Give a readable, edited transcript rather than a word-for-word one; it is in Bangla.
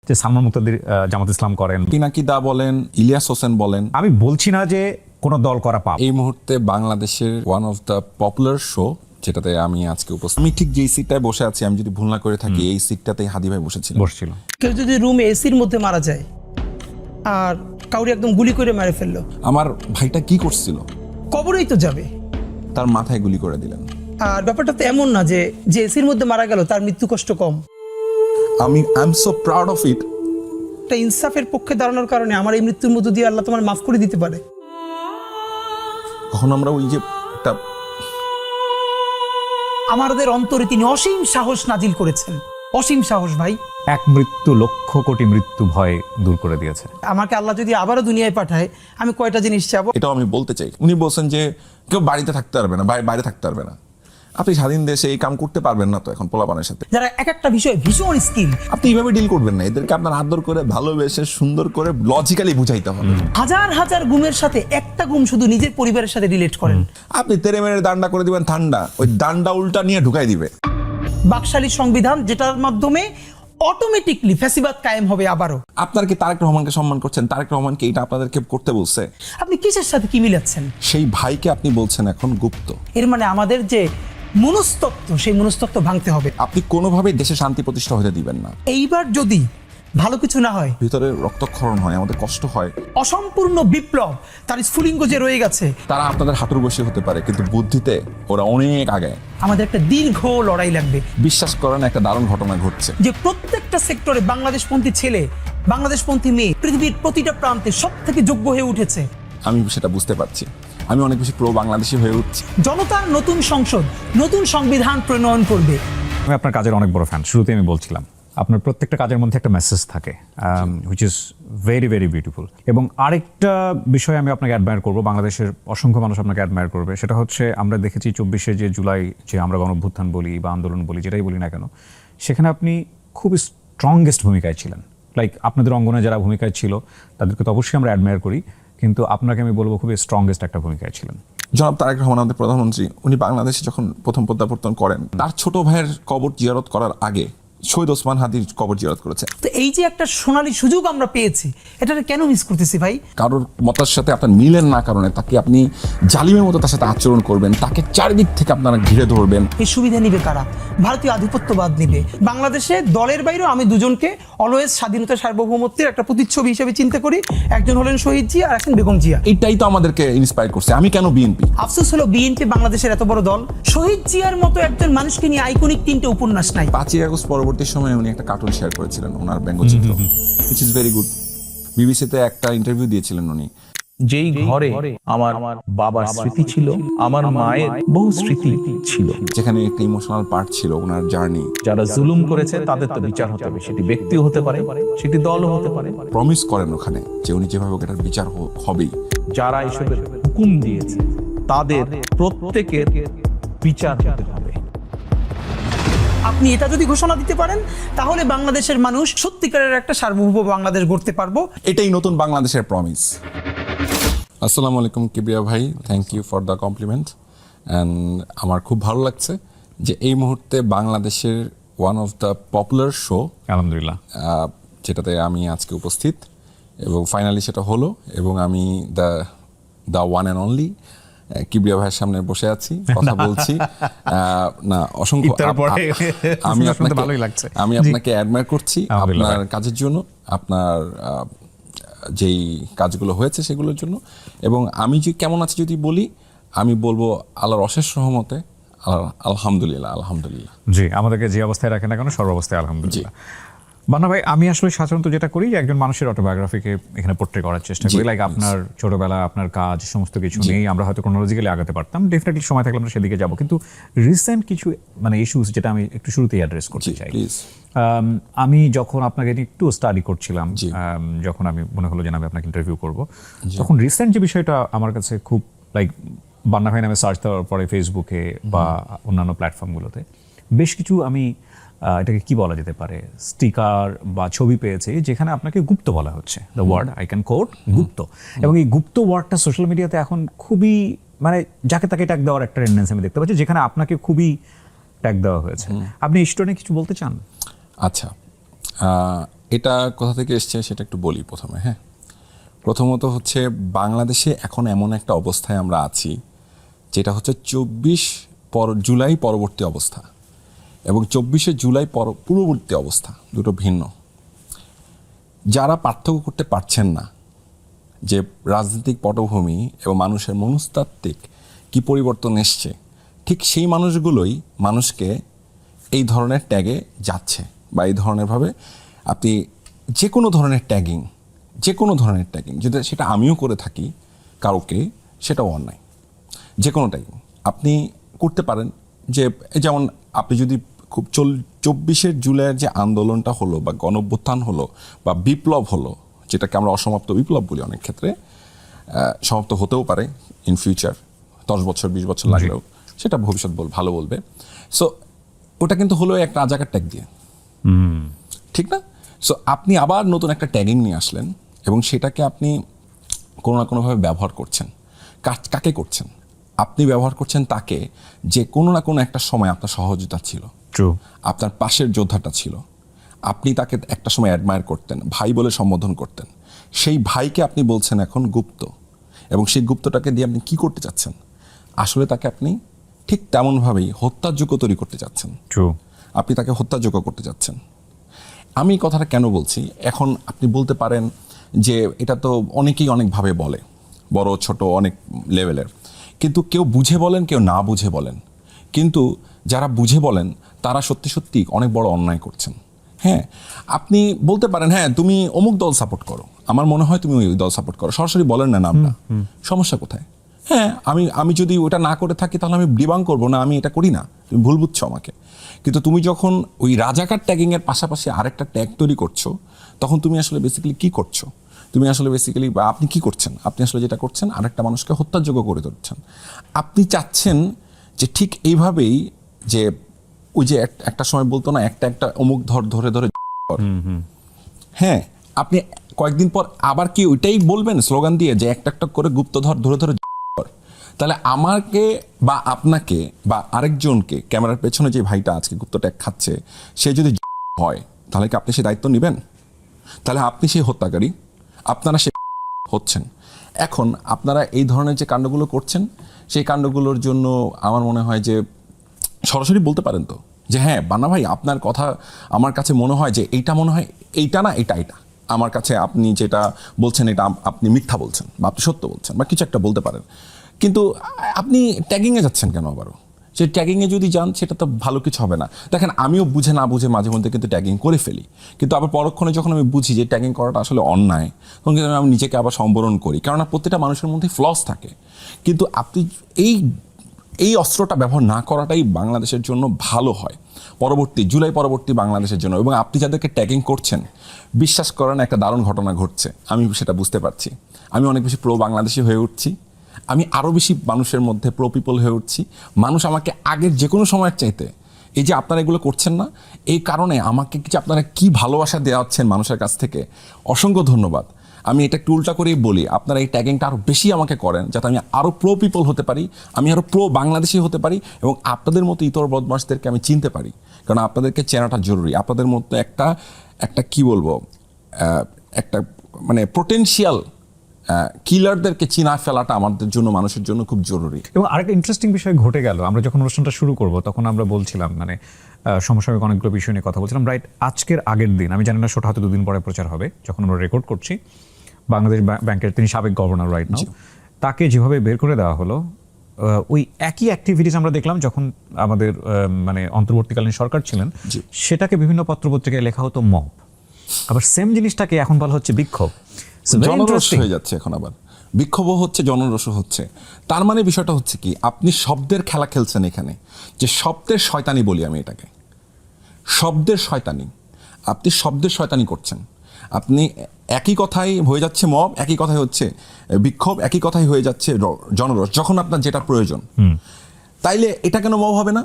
যে সালমান মুক্তাদির জামাত ইসলাম করেন, পিনাকি দা বলেন, ইলিয়াস হোসেন বলেন। আমি বলছি না যে কোনো দল করা পাপ। এই মুহূর্তে বাংলাদেশের one of the popular show যেটাতে আমি আজকে উপস্থিত, আমি ঠিক যেই সিটটায় বসে আছি, আমি যদি ভুল না করে থাকি এই সিটটাতেই হাদি ভাই বসেছিল। কেউ যদি রুমে এসির মধ্যে মারা যায় আর কাউরি একদম গুলি করে মেরে ফেললো, আমার ভাইটা কি করছিল? কবরেই তো যাবে। তার মাথায় গুলি করে দিলেন। আর ব্যাপারটা তো এমন না যে যে এসির মধ্যে মারা গেল তার মৃত্যু কষ্ট কম। I am so proud of it. একটা ইনসাফের পক্ষে দাঁড়ানোর কারণে আমার এই মৃত্যুর মধ্য দিয়ে আল্লাহ তোমার মাফ করে দিতে পারে। কখন আমরা ওই যে একটা আমাদের অন্তরে তিনি অসীম সাহস নাজিল করেছেন, অসীম সাহস ভাই। এক মৃত্যু লক্ষ কোটি মৃত্যু ভয় দূর করে দিয়েছে। আমাকে আল্লাহ যদি আবারও দুনিয়ায় পাঠায় আমি কয়টা জিনিস চাবো? এটাও আমি বলতে চাই। উনি বলছেন যে কেউ বাড়িতে থাকতে পারবে না, বাইরে থাকতে পারবে না। আপনি স্বাধীন দেশে এই কাম করতে পারবেন না তো এখন পোলাপানের সাথে, যারা এক একটা বিষয়ে ভীষণ স্কিল। আপনি এইভাবে ডিল করবেন না। এদেরকে আপনার আদর করে ভালোবেসে সুন্দর করে লজিক্যালি বুঝাইতে হবে। হাজার হাজার গুমের সাথে একটা গুম শুধু নিজের পরিবারের সাথে রিলেট করেন। আপনি তেরে মেরে দান্ডা করে দিবেন ঠান্ডা, ওই দান্ডা উল্টা নিয়ে ঢুকাই দিবে। বাকশালী সংবিধান যেটার মাধ্যমে অটোমেটিকলি ফ্যাসিবাদ কায়েম হবে আবারও। আপনার কি তারেক রহমানকে সম্মান করছেন? তারেক রহমানকে এটা আপনাদেরকে করতে বলছে? আপনি কিসের সাথে কি মিলাচ্ছেন? সেই ভাইকে আপনি বলছেন এখন গুপ্ত। এর মানে আমাদের যে মনস্তত্ত্ব, সেই মনস্তত্ত্ব ভাঙতে হবে। আপনি কোনোভাবেই দেশে শান্তি প্রতিষ্ঠা হতে দিবেন না। এইবার যদি ভালো কিছু না হয়, ভিতরে রক্তক্ষরণ হয়, আমাদের কষ্ট হয়, অসম্পূর্ণ বিপ্লব তার স্ফুলিঙ্গ যে রয়ে গেছে, তারা আপনাদের হাঁটুর বসে হতে পারে, কিন্তু বুদ্ধিতে ওরা অনেক আগে। আমাদের একটা দীর্ঘ লড়াই লাগবে। বিশ্বাস করেন, একটা দারুণ ঘটনা ঘটছে যে প্রত্যেকটা সেক্টরে বাংলাদেশপন্থী ছেলে, বাংলাদেশপন্থী মেয়ে পৃথিবীর প্রতিটা প্রান্তে সব থেকে যোগ্য হয়ে উঠেছে। আমি সেটা বুঝতে পারছি। আমি অনেক বেশি প্রো বাংলাদেশি হয়ে উঠছি। জনতার নতুন সংসদ, নতুন সংবিধান প্রণয়ন করবে। আমি আপনার কাজের অনেক বড় ফ্যান। শুরুতে আমি বলছিলাম আপনার প্রত্যেকটা কাজের মধ্যে একটা মেসেজ থাকে, which is very very beautiful. এবং আরেকটা বিষয় আমি আপনাকে অ্যাডমায়ার করবো, বাংলাদেশের অসংখ্য মানুষ আপনাকে অ্যাডমায়ার করবে, সেটা হচ্ছে আমরা দেখেছি 24শে যে জুলাই, যে আমরা গণঅভ্যুত্থান বলি বা আন্দোলন বলি, যেটাই বলি না কেন, সেখানে আপনি খুব স্ট্রংগেস্ট ভূমিকায় ছিলেন। লাইক আপনাদের অঙ্গনে যারা ভূমিকায় ছিল তাদেরকে তো অবশ্যই আমরা অ্যাডমায়ার করি, কিন্তু আপনাকে আমি বলবো খুবই স্ট্রংগেস্ট একটা ভূমিকায় ছিলেন। জনাব তারেক রহমান আমাদের প্রধানমন্ত্রী, উনি বাংলাদেশে যখন প্রথম প্রত্যাবর্তন করেন, তার ছোট ভাইয়ের কবর জিয়ারত করার আগে শহীদ ওসমান হাদির কবর জিয়ারত করেছে। তো এই যে একটা সোনালী সুযোগ আমরা পেয়েছি, এটাকে কেন মিস করতেছি ভাই? কারোর মতের সাথে আপনার মিলেন না কারণে তাকে আপনি জালিমের মতো তার সাথে আচরণ করবেন, তাকে চারিদিক থেকে আপনারা ঘিরে ধরবেন। এই সুবিধা নিবে কারা? ভারতীয় আধিপত্যবাদ নিবে। বাংলাদেশে দলের বাইরেও আমি দুজনকে অলওয়েজ স্বাধীনতা সার্বভৌমত্বের একটা প্রতিচ্ছবি হিসেবে চিন্তা করি। একজন হলেন শহীদ জিয়া আর একজন বেগম জিয়া। এটাই তো আমাদেরকে ইন্সপায়ার করছে। আমি কেন বিএনপি? আফসোস হলো বিএনপি বাংলাদেশের এত বড় দল, শহীদ জিয়ার মতো একজন মানুষকে নিয়ে আইকনিক 3টে উপন্যাস নাই। 5ই আগস্ট পরবর্তী সময়ে উনি একটা কার্টুন শেয়ার করেছিলেন, ওনার ব্যঙ্গচিত্র, হুইচ ইজ ভেরি গুড। বিবিসিতে একটা ইন্টারভিউ দিয়েছিলেন উনি। যেই ঘরে আমার বাবার স্মৃতি ছিল, আমার মায়ের বহু স্মৃতি ছিল, যেখানে একটা ইমোশনাল পার্ট ছিল ওনার জার্নি। যারা জুলুম করেছে তাদের তো বিচার হতে হবে। সেটি ব্যক্তিও হতে পারে, সেটি দলও হতে পারে। প্রমিস করেন ওখানে যে উনি যেভাবে হোক এটার বিচার হবেই। যারা এসবের হুকুম দিয়েছে তাদের প্রত্যেকের বিচার হতে হবে। আপনি এটা যদি ঘোষণা দিতে পারেন তাহলে বাংলাদেশের মানুষ সত্যিকারের একটা সার্বভৌম বাংলাদেশ গড়তে পারবো। এটাই নতুন বাংলাদেশের প্রমিস। আসসালামু আলাইকুম কিবরিয়া ভাই, thank you for the compliment. And আমার খুব ভালো লাগছে যে এই মুহূর্তে বাংলাদেশের one of the popular show, আলহামদুলিল্লাহ, যেটাতে আমি আজকে উপস্থিত এবং ফাইনালি সেটা হলো, এবং আমি the one and only Kibria ভাইয়ের সামনে বসে আছি, কথা বলছি। না, অসংখ্য আমি আপনাকে অ্যাডমায়ার করছি আপনার কাজের জন্য, আপনার যেই কাজগুলো হয়েছে সেগুলোর জন্য। এবং আমি যে কেমন আছি যদি বলি, আমি বলবো আল্লাহর অশেষ রহমতে আলহামদুলিল্লাহ। আলহামদুলিল্লাহ। জি, আমাদেরকে যে অবস্থায় রাখেন না কেন সর্বাবস্থায় আলহামদুলিল্লাহ। বান্না ভাই, আমি আসলে সাধারণত যেটা করি যে একজন মানুষের অটোবায়োগ্রাফিকে এখানে পোর্ট্রে করার চেষ্টা করি। লাইক আপনার ছোটবেলা, আপনার কাজ, সমস্ত কিছু নিয়ে আমরা হয়তো ক্রোনোলজিক্যালি আগাতে পারতাম, ডেফিনেটলি সময় থাকলে আমরা সেদিকে যাবো। কিন্তু রিসেন্ট কিছু ইস্যুস যেটা আমি একটু শুরুতেই অ্যাড্রেস করতে চাই। আমি যখন আপনাকে একটু স্টাডি করছিলাম, যখন আমি মনে হলো যে আমি আপনাকে ইন্টারভিউ করবো, তখন রিসেন্ট যে বিষয়টা আমার কাছে খুব লাইক বান্না ভাই নামে সার্চ দেওয়ার পরে ফেসবুকে বা অন্যান্য প্ল্যাটফর্মগুলোতে বেশ কিছু আমি এটাকে কি বলা যেতে পারে, স্টিকার বা ছবি পেয়েছি যেখানে আপনাকে গুপ্ত বলা হচ্ছে, the word I can quote গুপ্ত। এবং এই গুপ্ত ওয়ার্ডটা সোশ্যাল মিডিয়াতে এখন খুবই যাকে তাকে ট্যাগ দেওয়ার একটা টেন্ডেন্সি আমি দেখতে পাচ্ছি, যেখানে আপনাকে খুবই ট্যাগ দেওয়া হয়েছে। আপনি এই স্টোরি কিছু বলতে চান? আচ্ছা, এটা কোথা থেকে এসছে সেটা একটু বলি প্রথমে। হ্যাঁ, প্রথমত হচ্ছে বাংলাদেশে এখন এমন একটা অবস্থায় আমরা আছি যেটা হচ্ছে 24 জুলাই পরবর্তী অবস্থা এবং 24শে জুলাই পূর্ববর্তী অবস্থা, দুটো ভিন্ন। যারা পার্থক্য করতে পারছেন না যে রাজনৈতিক পটভূমি এবং মানুষের মনস্তাত্ত্বিক কি পরিবর্তন এসছে, ঠিক সেই মানুষগুলোই মানুষকে এই ধরনের ট্যাগে যাচ্ছে বা এই ধরনেরভাবে আপনি যে কোনো ধরনের ট্যাগিং যদি সেটা আমিও করে থাকি কাউকে, সেটাও অন্যায়। যে কোনো ট্যাগিং আপনি করতে পারেন। যে যেমন আপনি যদি খুব 24শে জুলাইয়ের যে আন্দোলনটা হলো বা গণঅভ্যুত্থান হলো বা বিপ্লব হলো, যেটাকে আমরা অসমাপ্ত বিপ্লব বলি অনেক ক্ষেত্রে, সমাপ্ত হতেও পারে ইন ফিউচার, 10 বছর 20 বছর লাগলেও, সেটা ভবিষ্যৎ ভালো বলবে। সো ওটা কিন্তু হলো একটা রাজাকার ট্যাগ দিয়ে, ঠিক না? সো আপনি আবার নতুন একটা ট্যাগিং নিয়ে আসলেন এবং সেটাকে আপনি কোনো না কোনোভাবে ব্যবহার করছেন। কাকে করছেন? আপনি ব্যবহার করছেন তাকে যে কোনো না কোনো একটা সময় আপনার সহযোগিতা ছিল, আপনার পাশের যোদ্ধাটা ছিল, আপনি তাকে একটা সময় অ্যাডমায়ার করতেন, ভাই বলে সম্বোধন করতেন। সেই ভাইকে আপনি বলছেন এখন গুপ্ত, এবং সেই গুপ্তটাকে দিয়ে আপনি কি করতে চাচ্ছেন? আসলে তাকে আপনি ঠিক তেমনভাবেই হত্যার যোগ্য তৈরি করতে চাচ্ছেন। আপনি তাকে হত্যাযোগ্য করতে চাচ্ছেন। আমি কথাটা কেন বলছি, এখন আপনি বলতে পারেন যে এটা তো অনেকেই অনেকভাবে বলে, বড় ছোট অনেক লেভেলের, কিন্তু কেউ বুঝে বলেন, কেউ না বুঝে বলেন। কিন্তু যারা বুঝে বলেন তারা সত্যি সত্যি অনেক বড় অন্যায় করছেন। হ্যাঁ, আপনি বলতে পারেন হ্যাঁ তুমি অমুক দল সাপোর্ট করো, আমার মনে হয় তুমি ওই দল সাপোর্ট করো, সরাসরি বলেন না নামটা, সমস্যা কোথায়? হ্যাঁ, আমি যদি ওটা না করে থাকি তাহলে আমি ডিবাং করবো না, আমি এটা করি না, তুমি ভুল বুঝছো আমাকে। কিন্তু তুমি যখন ওই রাজাকার ট্যাগিংয়ের পাশাপাশি আরেকটা ট্যাগ তৈরি করছো, তখন তুমি আসলে বেসিক্যালি কি করছো? তুমি আসলে বেসিক্যালি বা আপনি কি করছেন? আপনি আসলে যেটা করছেন আরেকটা মানুষকে হত্যাযোগ্য করে তুলছেন। আপনি চাচ্ছেন যে ঠিক এইভাবেই, যে ওই যে একটা সময় বলতো না, একটা অমুক ধরে হ্যাঁ, আপনি কয়েকদিন পর আবার কি ওইটাই বলবেন স্লোগান দিয়ে যে একটা করে গুপ্তধর ধরে তাহলে আমাকে বা আপনাকে বা আরেকজনকে, ক্যামেরার পেছনে যে ভাইটা আজকে গুপ্ত ট্যাগ খাচ্ছে, সে যদি হয় তাহলে কি আপনি সেই দায়িত্ব নেবেন? তাহলে আপনি সেই হত্যাকারী, আপনারা সে হচ্ছেন। এখন আপনারা এই ধরনের যে কাণ্ডগুলো করছেন, সেই কাণ্ডগুলোর জন্য আমার মনে হয় যে সরাসরি বলতে পারেন তো যে হ্যাঁ বান্না ভাই, আপনার কথা আমার কাছে মনে হয় যে এইটা মনে হয় এইটা না, এটা আমার কাছে আপনি যেটা বলছেন এটা আপনি মিথ্যা বলছেন বা আপনি সত্য বলছেন বা কিছু একটা বলতে পারেন। কিন্তু আপনি ট্যাগিংয়ে যাচ্ছেন কেন আবারও? সেই ট্যাগিংয়ে যদি যান সেটা তো ভালো কিছু হবে না। দেখেন, আমিও বুঝে না বুঝে মাঝে মধ্যে কিন্তু ট্যাগিং করে ফেলি, কিন্তু আবার পরক্ষণে যখন আমি বুঝি যে ট্যাগিং করাটা আসলে অন্যায়, তখন কিন্তু আমি নিজেকে আবার সম্বরণ করি, কেননা প্রত্যেকটা মানুষের মধ্যে ফ্লস থাকে। কিন্তু আপনি এই অস্ত্রটা ব্যবহার না করাটাই বাংলাদেশের জন্য ভালো হয়, জুলাই পরবর্তী বাংলাদেশের জন্য। এবং আপনি যাদেরকে ট্যাগিং করছেন, বিশ্বাস করেন একটা দারুণ ঘটনা ঘটছে, আমি সেটা বুঝতে পারছি। আমি অনেক বেশি প্রো বাংলাদেশি হয়ে উঠছি, আমি আরও বেশি মানুষের মধ্যে প্রো পিপল হয়ে উঠছি। মানুষ আমাকে আগের যে কোনো সময়ের চাইতে, এই যে আপনারা এগুলো করছেন না, এই কারণে আমাকে যে আপনারা কি ভালোবাসা দেওয়াচ্ছেন মানুষের কাছ থেকে, অসংখ্য ধন্যবাদ। আমি এটা একটু উল্টা করেই বলি, আপনারা এই ট্যাগিংটা আরও বেশি আমাকে করেন, যাতে আমি আরও প্রো পিপল হতে পারি, আমি আরও প্রো বাংলাদেশি হতে পারি, এবং আপনাদের মতো ইতর বদমাশদেরকে আমি চিনতে পারি। কারণ আপনাদেরকে চেনাটা জরুরি। আপনাদের মতো একটা কি বলবো, একটা মানে পোটেনশিয়াল কিলারদেরকে চিনা ফেলাটা আমাদের জন্য, মানুষের জন্য খুব জরুরি। এবং আরেকটা ইন্টারেস্টিং বিষয় ঘটে গেল, আমরা যখন অনুষ্ঠানটা শুরু করব তখন আমরা বলছিলাম, মানে সমসাময়িক অনেকগুলো বিষয় নিয়ে কথা বলছিলাম। রাইট, আজকের আগের দিন, আমি জানি না শোটা হয়তো 2 দিন পরে প্রচার হবে, যখন আমরা রেকর্ড করছি, বাংলাদেশ ব্যাংকের তিনি সাবেক গভর্নর রাইট নাও, তাকে যেভাবে বের করে দেওয়া হলো, ওই একই অ্যাক্টিভিটিস আমরা দেখলাম যখন আমাদের মানে অন্তর্বর্তীকালীন সরকার ছিলেন, সেটাকে বিভিন্ন পত্রপত্রিকায় লেখা হতো মব, আবার সেম জিনিসটাকে এখন বলা হচ্ছে বিক্ষোভ। জনরোষ হয়ে যাচ্ছে, এখন আবার বিক্ষোভও হচ্ছে, জনরোষও হচ্ছে। তার মানে বিষয়টা হচ্ছে কি, আপনি শব্দের খেলা খেলছেন এখানে, যে শব্দের শয়তানি বলি আমি এটাকে, শব্দের শয়তানি। আপনি শব্দের শয়তানি করছেন। আপনি একই কথাই হয়ে যাচ্ছে মব, একই কথাই হচ্ছে বিক্ষোভ, একই কথাই হয়ে যাচ্ছে জনরোষ, যখন আপনার যেটা প্রয়োজন। তাইলে এটা কেন মব হবে না?